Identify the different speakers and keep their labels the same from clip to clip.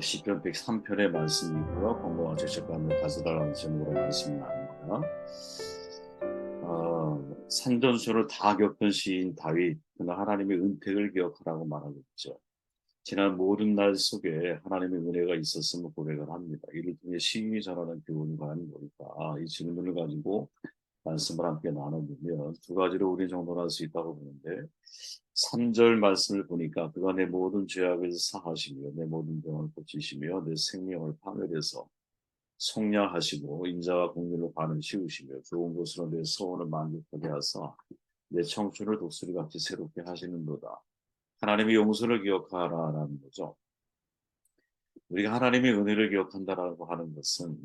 Speaker 1: 시편 103편의 말씀이고요. 건강한 죄책감을 가져달라는 제목으로 말씀 나눕니다. 산전수를 다 겪은 시인 다윗, 그는 하나님의 은택을 기억하라고 말하고 있죠. 지난 모든 날 속에 하나님의 은혜가 있었음을 고백을 합니다. 이를 통해 시인이 전하는 교훈이 과연 뭘까? 이 질문을 가지고 말씀을 함께 나눠보면 두 가지로 우리 정돈할 수 있다고 보는데, 3절 말씀을 보니까 그가 내 모든 죄악을 사하시며 내 모든 병을 고치시며 내 생명을 파멸해서 속량하시고 인자와 공의로 관을 씌우시며 좋은 곳으로 내 소원을 만족하게 하사 내 청춘을 독수리같이 새롭게 하시는도다. 하나님의 용서를 기억하라라는 거죠. 우리가 하나님의 은혜를 기억한다라고 하는 것은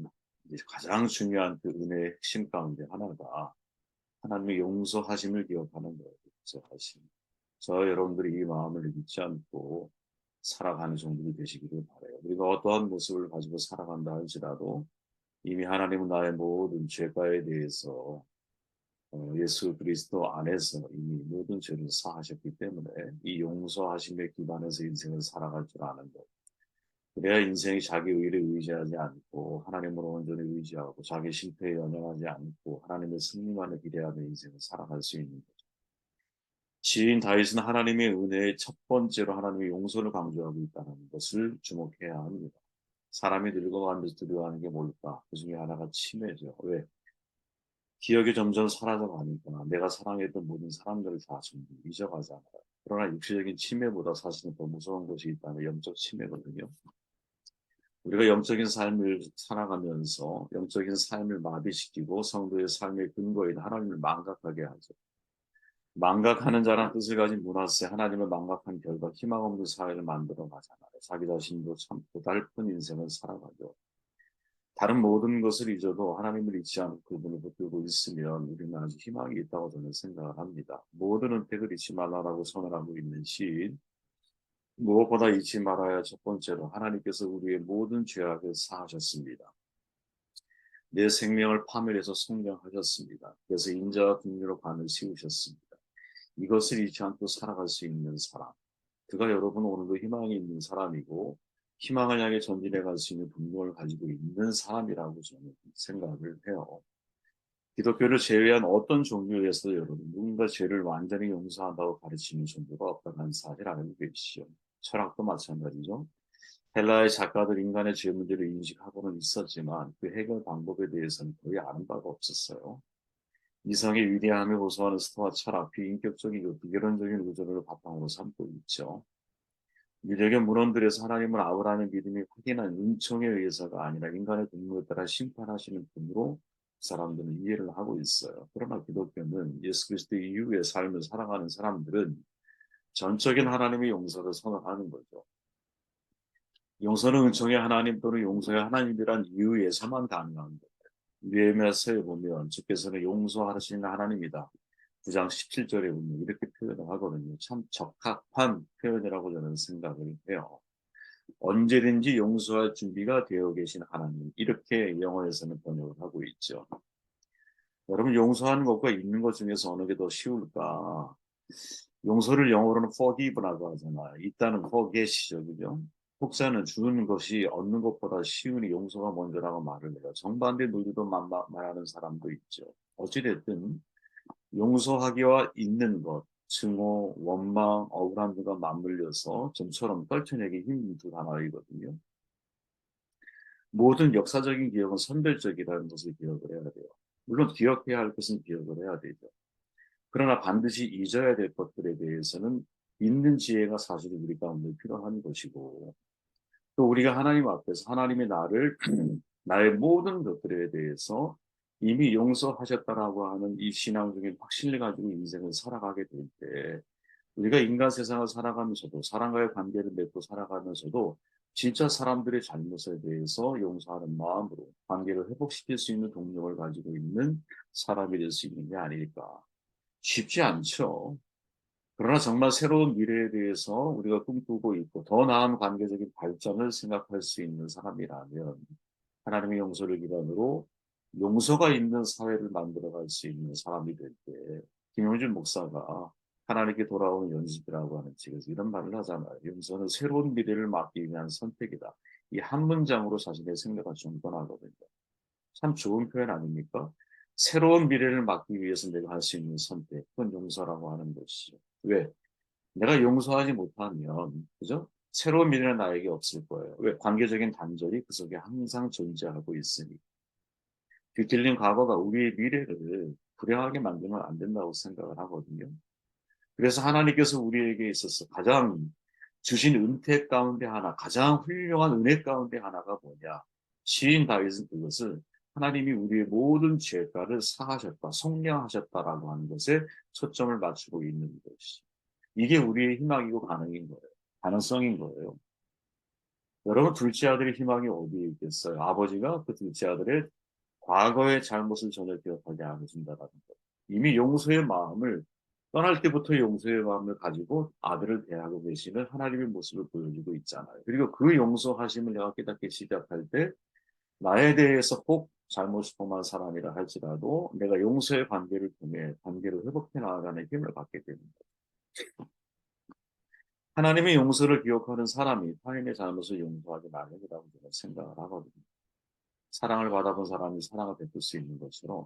Speaker 1: 이제 가장 중요한 그 은혜의 핵심 가운데 하나가 하나님의 용서하심을 기억하는 거예요. 용서하심. 저 여러분들이 이 마음을 잊지 않고 살아가는 종들이 되시기를 바라요. 우리가 어떠한 모습을 가지고 살아간다 할지라도 이미 하나님은 나의 모든 죄가에 대해서 예수 그리스도 안에서 이미 모든 죄를 사하셨기 때문에 이 용서하심에 기반해서 인생을 살아갈 줄 아는 것. 그래야 인생이 자기 의를 의지하지 않고 하나님을 온전히 의지하고 자기 실패에 연연하지 않고 하나님의 승리만을 기대하며 인생을 살아갈 수 있는 것. 시인 다윗은 하나님의 은혜의 첫 번째로 하나님의 용서를 강조하고 있다는 것을 주목해야 합니다. 사람이 늙어가면서 두려워하는 게 뭘까? 그 중에 하나가 치매죠. 왜? 기억이 점점 사라져가니까 내가 사랑했던 모든 사람들을 다 전부 잊어가잖아요. 그러나 육체적인 치매보다 사실은 더 무서운 것이 있다면 영적 치매거든요. 우리가 영적인 삶을 살아가면서 영적인 삶을 마비시키고 성도의 삶의 근거인 하나님을 망각하게 하죠. 망각하는 자란 뜻을 가진 문화세 하나님을 망각한 결과 희망 없는 사회를 만들어 가잖아요. 자기 자신도 참 고달픈 인생을 살아가죠. 다른 모든 것을 잊어도 하나님을 잊지 않고 그분을 붙들고 있으면 우리는 아주 희망이 있다고 저는 생각을 합니다. 모든 은택을 잊지 말라라고 선언하고 있는 시인, 무엇보다 잊지 말아야 첫 번째로 하나님께서 우리의 모든 죄악을 사하셨습니다. 내 생명을 파멸해서 성령하셨습니다. 그래서 인자와 긍휼로 관을 씌우셨습니다. 이것을 잊지 않고 살아갈 수 있는 사람. 그가 여러분 오늘도 희망이 있는 사람이고 희망을 향해 전진해 갈 수 있는 분노를 가지고 있는 사람이라고 저는 생각을 해요. 기독교를 제외한 어떤 종교에서도 여러분 누군가 죄를 완전히 용서한다고 가르치는 종교가 없다는 사실 알고 계시죠. 철학도 마찬가지죠. 헬라의 작가들 인간의 죄 문제를 인식하고는 있었지만 그 해결 방법에 대해서는 거의 아는 바가 없었어요. 이성의 위대함을 호소하는 스토아 철학, 비인격적이고 비결론적인 우주를 바탕으로 삼고 있죠. 유대교 문헌들에서 하나님을 아브라함의 믿음이 확인한 은총에 의해서가 아니라 인간의 동물에 따라 심판하시는 분으로 사람들은 이해를 하고 있어요. 그러나 기독교는 예수 그리스도 이후의 삶을 살아가는 사람들은 전적인 하나님의 용서를 선언하는 거죠. 용서는 은총의 하나님 또는 용서의 하나님이란 이유에서만 가능한 거예요. 느헤미야서에 보면 주께서는 용서하시는 하나님이다. 9장 17절에 보면 이렇게 표현을 하거든요. 참 적합한 표현이라고 저는 생각을 해요. 언제든지 용서할 준비가 되어 계신 하나님. 이렇게 영어에서는 번역을 하고 있죠. 여러분 용서하는 것과 잊는 것 중에서 어느 게 더 쉬울까? 용서를 영어로는 forgive라고 하잖아요. 있다는 forget이죠. 그죠? 혹자는 주는 것이 얻는 것보다 쉬우니 용서가 먼저라고 말을 해요. 정반대 논리도 말하는 사람도 있죠. 어찌됐든 용서하기와 잊는 것, 증오, 원망, 억울함 등과 맞물려서 좀처럼 떨쳐내기 힘든 두 단어이거든요. 모든 역사적인 기억은 선별적이라는 것을 기억을 해야 돼요. 물론 기억해야 할 것은 기억을 해야 되죠. 그러나 반드시 잊어야 될 것들에 대해서는 잊는 지혜가 사실 우리 가운데 필요한 것이고 또 우리가 하나님 앞에서 하나님이 나를 나의 모든 것들에 대해서 이미 용서하셨다라고 하는 이 신앙적인 확신을 가지고 인생을 살아가게 될 때 우리가 인간 세상을 살아가면서도 사람과의 관계를 맺고 살아가면서도 진짜 사람들의 잘못에 대해서 용서하는 마음으로 관계를 회복시킬 수 있는 동력을 가지고 있는 사람이 될 수 있는 게 아닐까. 쉽지 않죠. 그러나 정말 새로운 미래에 대해서 우리가 꿈꾸고 있고 더 나은 관계적인 발전을 생각할 수 있는 사람이라면 하나님의 용서를 기반으로 용서가 있는 사회를 만들어갈 수 있는 사람이 될 때 김용준 목사가 하나님께 돌아오는 연습이라고 하는 책에서 이런 말을 하잖아요. 용서는 새로운 미래를 막기 위한 선택이다. 이 한 문장으로 자신의 생각을 정돈하거든요. 참 좋은 표현 아닙니까? 새로운 미래를 막기 위해서 내가 할 수 있는 선택, 그건 용서라고 하는 것이죠. 왜? 내가 용서하지 못하면, 그죠? 새로운 미래는 나에게 없을 거예요. 왜? 관계적인 단절이 그 속에 항상 존재하고 있으니. 뒤틀린 과거가 우리의 미래를 불행하게 만들면 안 된다고 생각을 하거든요. 그래서 하나님께서 우리에게 있어서 가장 주신 은혜 가운데 하나, 가장 훌륭한 은혜 가운데 하나가 뭐냐? 시인 다윗은 그것을 하나님이 우리의 모든 죄가를 사하셨다, 속량하셨다라고 하는 것에 초점을 맞추고 있는 것이죠. 이게 우리의 희망이고 가능인 거예요. 가능성인 거예요. 여러분, 둘째 아들의 희망이 어디에 있겠어요? 아버지가 그 둘째 아들의 과거의 잘못을 전혀 기억하지 않으신다라는 것. 이미 용서의 마음을 떠날 때부터 용서의 마음을 가지고 아들을 대하고 계시는 하나님의 모습을 보여주고 있잖아요. 그리고 그 용서하심을 내가 깨닫기 시작할 때 나에 대해서 혹 잘못을 범한 사람이라 할지라도 내가 용서의 관계를 통해 관계를 회복해 나가는 힘을 갖게 됩니다. 하나님의 용서를 기억하는 사람이 타인의 잘못을 용서하기 마련이라고 저는 생각을 하거든요. 사랑을 받아본 사람이 사랑을 베풀 수 있는 것처럼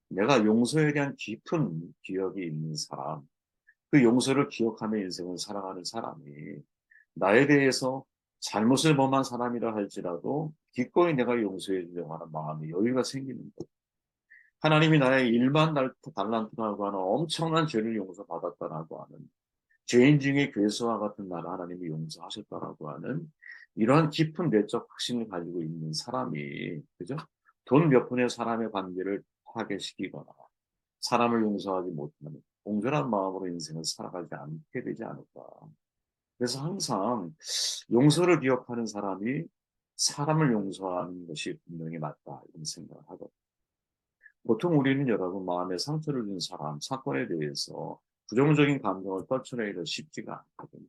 Speaker 1: 내가 용서에 대한 깊은 기억이 있는 사람, 그 용서를 기억하며 인생을 살아가는 사람이 나에 대해서 잘못을 범한 사람이라 할지라도 기꺼이 내가 용서해 주려고 하는 마음이 여유가 생기는 거예요. 하나님이 나의 1만 달란트라고 하는 엄청난 죄를 용서받았다라고 하는 죄인 중에 괴수와 같은 나를 하나님이 용서하셨다라고 하는 이러한 깊은 내적 확신을 가지고 있는 사람이, 그죠? 돈 몇 푼의 사람의 관계를 파괴시키거나 사람을 용서하지 못하는 공존한 마음으로 인생을 살아가지 않게 되지 않을까. 그래서 항상 용서를 기억하는 사람이 사람을 용서하는 것이 분명히 맞다 이런 생각을 하거든요. 보통 우리는 여러분 마음에 상처를 준 사람, 사건에 대해서 부정적인 감정을 떨쳐내기가 쉽지가 않거든요.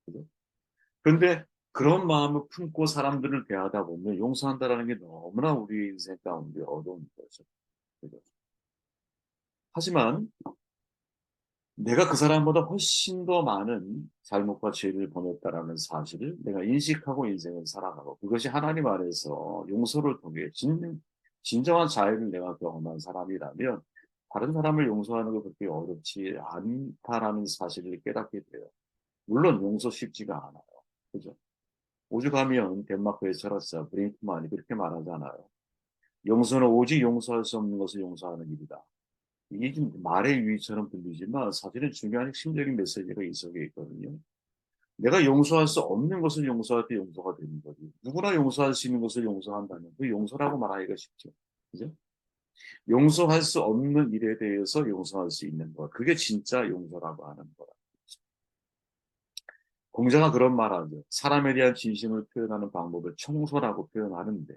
Speaker 1: 그죠? 그런데 그런 마음을 품고 사람들을 대하다 보면 용서한다라는 게 너무나 우리 인생 가운데 어려운 거죠. 그죠? 하지만 내가 그 사람보다 훨씬 더 많은 잘못과 죄를 범했다라는 사실을 내가 인식하고 인생을 살아가고 그것이 하나님 안에서 용서를 통해 진정한 자유를 내가 경험한 사람이라면 다른 사람을 용서하는 게 그렇게 어렵지 않다라는 사실을 깨닫게 돼요. 물론 용서 쉽지가 않아요. 그죠? 오죽하면 덴마크의 철학자 브링크만이 그렇게 말하잖아요. 용서는 오직 용서할 수 없는 것을 용서하는 일이다. 이게 좀 말의 유의처럼 들리지만 사실은 중요한 핵심적인 메시지가 이 속에 있거든요. 내가 용서할 수 없는 것을 용서할 때 용서가 되는 거지. 누구나 용서할 수 있는 것을 용서한다면 그 용서라고 말하기가 쉽죠. 그죠? 용서할 수 없는 일에 대해서 용서할 수 있는 것. 그게 진짜 용서라고 하는 거라. 공자가 그런 말하죠. 사람에 대한 진심을 표현하는 방법을 청소라고 표현하는데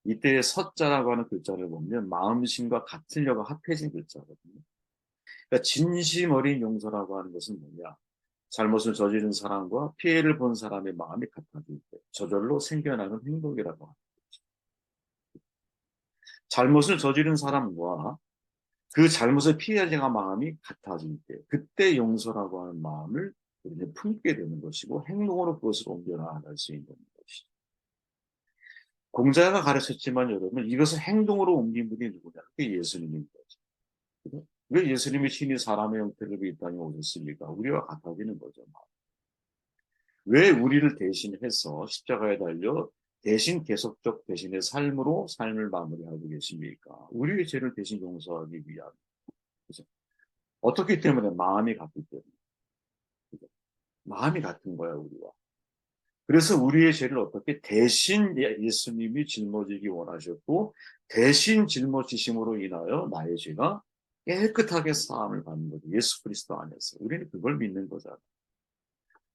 Speaker 1: 이때의 서자라고 하는 글자를 보면 마음심과 같으려고 합해진 글자거든요. 그러니까 진심 어린 용서라고 하는 것은 뭐냐? 잘못을 저지른 사람과 피해를 본 사람의 마음이 같아질 때 저절로 생겨나는 행동이라고 합니다. 잘못을 저지른 사람과 그 잘못을 피해자가 마음이 같아질 때 그때 용서라고 하는 마음을 우리는 품게 되는 것이고 행동으로 그것을 옮겨 나아갈 수 있는 것이죠. 공자가 가르쳤지만 여러분 이것을 행동으로 옮긴 분이 누구냐? 그게 예수님인 거죠. 그죠? 왜 예수님이 친히 사람의 형태를 이 땅에 오셨습니까? 우리와 같아지는 거죠. 왜 우리를 대신해서 십자가에 달려 대신 계속적 대신의 삶으로 삶을 마무리하고 계십니까? 우리의 죄를 대신 용서하기 위한. 그죠? 어떻기 때문에 마음이 같기 때문에. 그죠? 마음이 같은 거야, 우리와. 그래서 우리의 죄를 어떻게 대신 예수님이 짊어지기 원하셨고 대신 짊어지심으로 인하여 나의 죄가 깨끗하게 사함을 받는 거죠. 예수 그리스도 안에서. 우리는 그걸 믿는 거잖아요.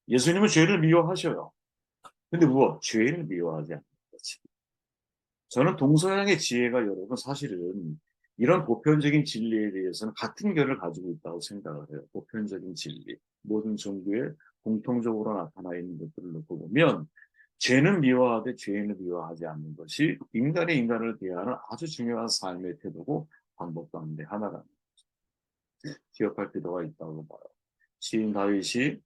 Speaker 1: 예수님은 죄를 미워하셔요. 근데 무엇? 죄를 미워하지 않는 거지. 저는 동서양의 지혜가 여러분 사실은 이런 보편적인 진리에 대해서는 같은 결을 가지고 있다고 생각을 해요. 보편적인 진리. 모든 종교에 공통적으로 나타나 있는 것들을 놓고 보면 죄는 미워하되 죄인을 미워하지 않는 것이 인간의 인간을 대하는 아주 중요한 삶의 태도고 방법 가운데 하나라는 기억할 필요가 있다고 봐요. 시인 다윗이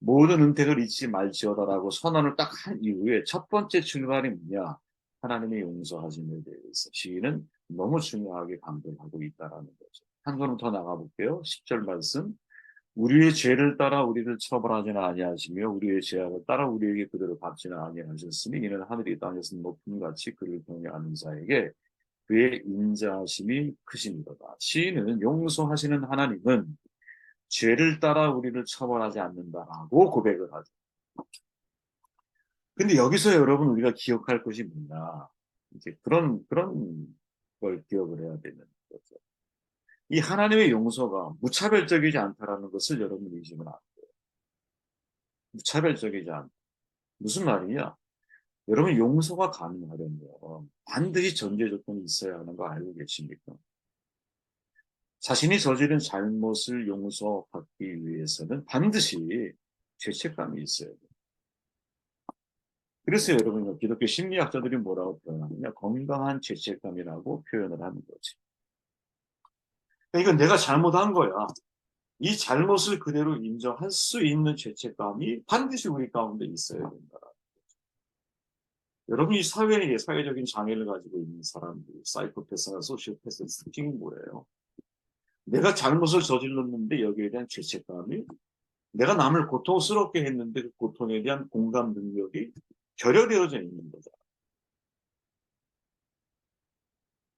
Speaker 1: 모든 은택을 잊지 말지어다라고 선언을 딱 한 이후에 첫 번째 출발이 뭐냐? 하나님의 용서하심에 대해서 시인은 너무 중요하게 강조하고 있다라는 거죠. 한 걸음 더 나가볼게요. 10절 말씀. 우리의 죄를 따라 우리를 처벌하지는 아니하시며 우리의 죄악을 따라 우리에게 그대로 갚지는 아니하셨으니 이는 하늘이 땅에서 높음 같이 그를 경외하는 자에게 그의 인자하심이 크시니로다. 시인은 용서하시는 하나님은 죄를 따라 우리를 처벌하지 않는다라고 고백을 하죠. 근데 여기서 여러분 우리가 기억할 것이 뭐냐? 이제 그런 걸 기억을 해야 되는 거죠. 이 하나님의 용서가 무차별적이지 않다라는 것을 여러분 잊으면 안 돼요. 무차별적이지 않다. 무슨 말이냐? 여러분 용서가 가능하려면 반드시 전제 조건이 있어야 하는 거 알고 계십니까? 자신이 저지른 잘못을 용서받기 위해서는 반드시 죄책감이 있어야 돼요. 그래서 여러분 기독교 심리학자들이 뭐라고 표현하느냐? 건강한 죄책감이라고 표현을 하는 거지. 그러니까 이건 내가 잘못한 거야. 이 잘못을 그대로 인정할 수 있는 죄책감이 반드시 우리 가운데 있어야 된다. 여러분 이 사회에 사회적인 장애를 가지고 있는 사람들, 사이코패스나 소시오패스의 특징이 뭐예요? 내가 잘못을 저질렀는데 여기에 대한 죄책감이 내가 남을 고통스럽게 했는데 그 고통에 대한 공감 능력이 결여되어져 있는 거죠.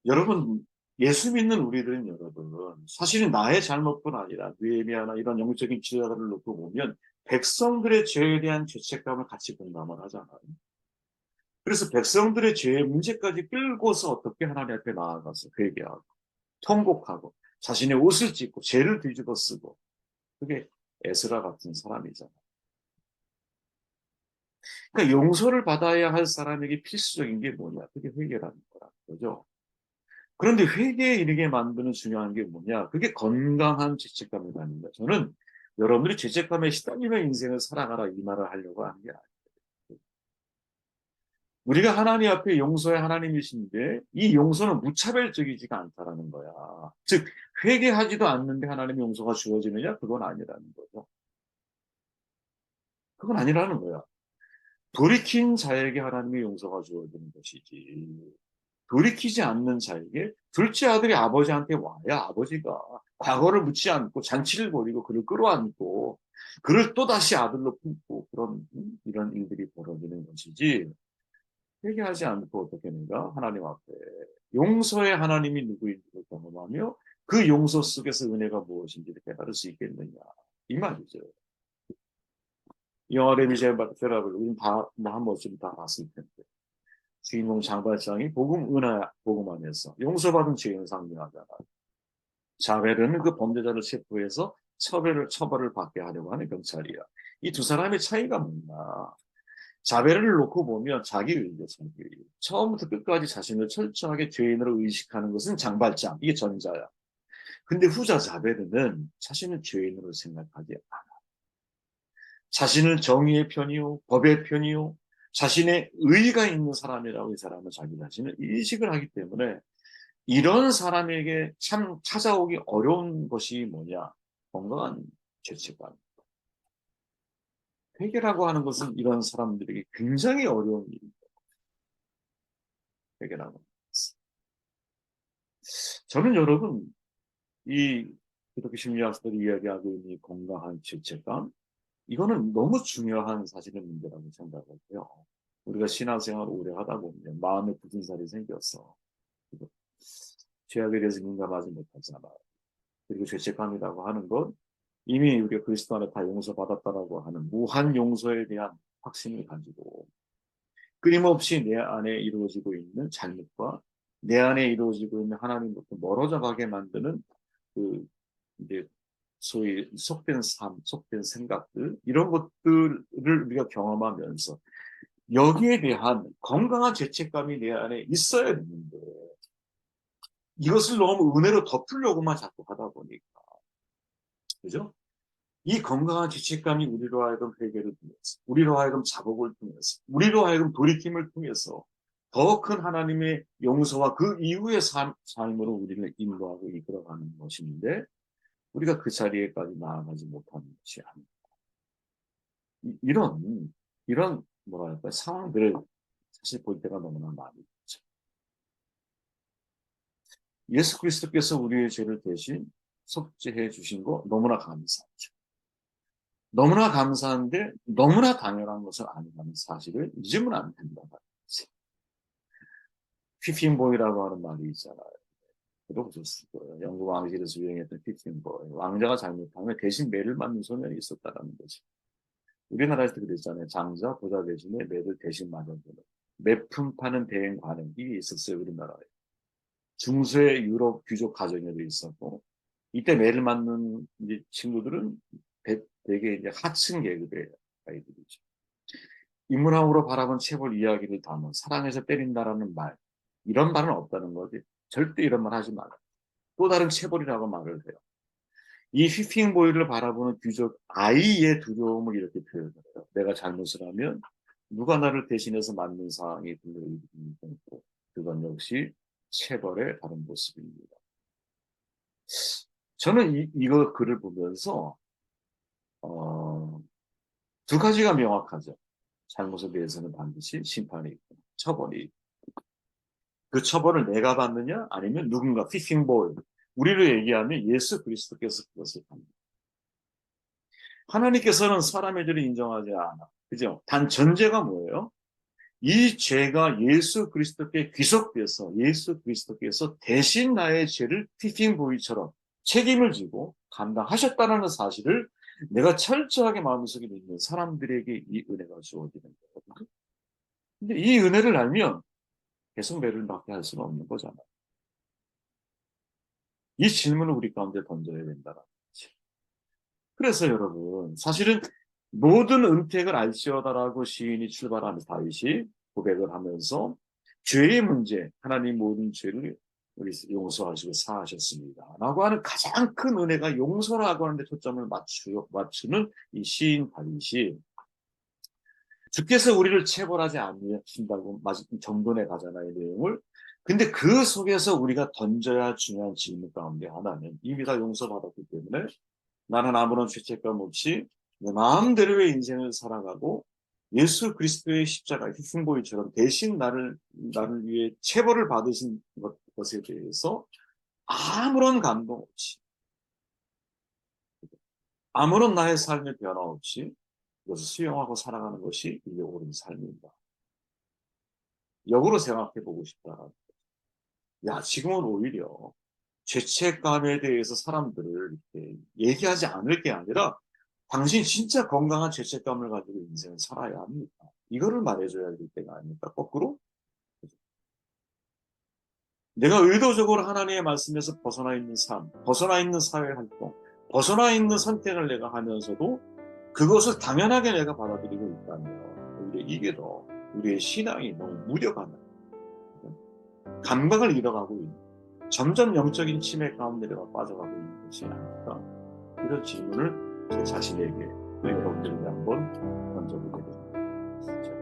Speaker 1: 여러분 예수 믿는 우리들은 여러분 사실은 나의 잘못뿐 아니라 느헤미야나 이런 영적인 지도자들을 놓고 보면 백성들의 죄에 대한 죄책감을 같이 공감을 하잖아요. 그래서 백성들의 죄의 문제까지 끌고서 어떻게 하나님 앞에 나아가서 회개하고 통곡하고 자신의 옷을 찢고 죄를 뒤집어 쓰고 그게 에스라 같은 사람이잖아요. 그러니까 용서를 받아야 할 사람에게 필수적인 게 뭐냐? 그게 회개라는 거라는 거죠. 그런데 회개에 이르게 만드는 중요한 게 뭐냐? 그게 건강한 죄책감이라는 거예요. 저는 여러분들이 죄책감에 시달리며 인생을 살아가라 이 말을 하려고 하는 게 아니에요. 우리가 하나님 앞에 용서의 하나님이신데 이 용서는 무차별적이지가 않다라는 거야. 즉 회개하지도 않는데 하나님의 용서가 주어지느냐? 그건 아니라는 거죠. 그건 아니라는 거야. 돌이킨 자에게 하나님의 용서가 주어지는 것이지. 돌이키지 않는 자에게 둘째 아들이 아버지한테 와야 아버지가 과거를 묻지 않고 잔치를 벌이고 그를 끌어안고 그를 또다시 아들로 품고 그런 이런 일들이 벌어지는 것이지 회개하지 않고 어떻게 하는가 하나님 앞에 용서의 하나님이 누구인지를 경험하며 그 용서 속에서 은혜가 무엇인지를 깨달을 수 있겠느냐 이 말이죠. 영화 레미제 바테라를 우리는 다뭐 한 번쯤 다 봤을 텐데 주인공 장발장이 복음 은혜 복음 안에서 용서받은 죄인 상징하잖아요. 자벨은 그 범죄자를 체포해서 처벌을 받게 하려고 하는 경찰이야. 이 두 사람의 차이가 뭐냐? 자벨을 놓고 보면 자기 의죠, 자기 의. 처음부터 끝까지 자신을 철저하게 죄인으로 의식하는 것은 장발장, 이게 전자야. 근데 후자 자벨은 자신을 죄인으로 생각하지 않아. 자신은 정의의 편이요, 법의 편이요, 자신의 의의가 있는 사람이라고 이 사람은 자기 자신을 인식을 하기 때문에 이런 사람에게 참 찾아오기 어려운 것이 뭐냐? 건강한 죄책감. 회개라고 하는 것은 이런 사람들에게 굉장히 어려운 일입니다. 회개라고 하는 것은. 저는 여러분, 이 기독교 심리학자들이 이야기하고 있는 이 건강한 죄책감, 이거는 너무 중요한 사실의 문제라고 생각하고요. 우리가 신앙생활을 오래 하다 보면 마음에 굳은 살이 생겼어. 죄악에 대해서 민감하지 못하잖아. 그리고 죄책감이라고 하는 건 이미 우리가 그리스도 안에 다 용서받았다라고 하는 무한 용서에 대한 확신을 가지고 끊임없이 내 안에 이루어지고 있는 잘못과 내 안에 이루어지고 있는 하나님부터 멀어져 가게 만드는 그 이제 소위 속된 삶, 속된 생각들 이런 것들을 우리가 경험하면서 여기에 대한 건강한 죄책감이 내 안에 있어야 되는데 이것을 너무 은혜로 덮으려고만 자꾸 하다 보니까 그죠? 이 건강한 죄책감이 우리로 하여금 회개를 통해서, 우리로 하여금 자복을 통해서, 우리로 하여금 돌이킴을 통해서 더 큰 하나님의 용서와 그 이후의 삶으로 우리를 인도하고 이끌어가는 것인데 우리가 그 자리에까지 나아가지 못하는 것이 아닙니다. 이런 뭐랄까 상황들을 사실 볼 때가 너무나 많이 있죠. 예수 그리스도께서 우리의 죄를 대신 속죄해 주신 거 너무나 감사하죠. 너무나 감사한데 너무나 당연한 것을 아니라는 사실을 잊으면 안 된다는 거지. 피핑보이라고 하는 말이 있잖아요. 들어보셨을 거예요. 영국 왕실에서 유행했던 피핑보이. 왕자가 잘못하면 대신 매를 맞는 소년이 있었다는 거지. 우리나라에서도 그랬잖아요. 장자, 보좌 대신에 매를 대신 맞아주는. 매품 파는 대행 관행이 있었어요. 우리나라에. 중세 유럽 귀족 가정에도 있었고, 이때 매를 맞는 이제 친구들은 되게 이제 하층 계급의 아이들이죠. 인문학으로 바라본 체벌 이야기를 담은 사랑해서 때린다라는 말, 이런 말은 없다는 거지. 절대 이런 말 하지 마라. 또 다른 체벌이라고 말을 해요. 이 휘핑보이를 바라보는 귀족 아이의 두려움을 이렇게 표현을 해요. 내가 잘못을 하면 누가 나를 대신해서 맞는 상황이 불러일으키는 고 그건 역시 체벌의 다른 모습입니다. 저는 이거 글을 보면서 어, 두 가지가 명확하죠. 잘못에 대해서는 반드시 심판이 있고 처벌이 있고. 그 처벌을 내가 받느냐 아니면 누군가 피싱볼 우리로 얘기하면 예수 그리스도께서 그것을 받는. 하나님께서는 사람의 죄를 인정하지 않아. 그죠? 단 전제가 뭐예요? 이 죄가 예수 그리스도께 귀속돼서 예수 그리스도께서 대신 나의 죄를 피팅보이처럼 책임을 지고 감당하셨다는 사실을 내가 철저하게 마음속에 믿는 사람들에게 이 은혜가 주어지는 거거든요. 근데 이 은혜를 알면 계속 매를 받게 할 수는 없는 거잖아요. 이 질문을 우리 가운데 던져야 된다는 거지. 그래서 여러분, 사실은 모든 은택을 알지어다라고 시인이 출발하면서 다윗이 고백을 하면서 죄의 문제, 하나님 모든 죄를 우리 용서하시고 사하셨습니다. 라고 하는 가장 큰 은혜가 용서라고 하는데 초점을 맞추는 이 시인 다윗이 주께서 우리를 체벌하지 않으신다고 정돈해 가잖아요, 내용을. 근데 그 속에서 우리가 던져야 중요한 질문 가운데 하나는 이미 다 용서받았기 때문에 나는 아무런 죄책감 없이 내 마음대로의 인생을 살아가고 예수 그리스도의 십자가 희생보이처럼 대신 나를 위해 체벌을 받으신 것에 대해서 아무런 감동 없이 아무런 나의 삶의 변화 없이 그것을 수용하고 살아가는 것이 이게 옳은 삶입니다. 역으로 생각해 보고 싶다. 야, 지금은 오히려 죄책감에 대해서 사람들을 이렇게 얘기하지 않을 게 아니라 당신 진짜 건강한 죄책감을 가지고 인생을 살아야 합니다. 이거를 말해줘야 될 때가 아닙니까? 거꾸로 내가 의도적으로 하나님의 말씀에서 벗어나 있는 삶, 벗어나 있는 사회활동, 벗어나 있는 선택을 내가 하면서도 그것을 당연하게 내가 받아들이고 있다면 오히려 이게 더 우리의 신앙이 너무 무뎌가는 감각을 잃어가고 있는 점점 영적인 치매 가운데 내가 빠져가고 있는 것이 아닐까 이런 질문을 제 자신에게 또 여러분들에게 한번 던져보게 됩니다.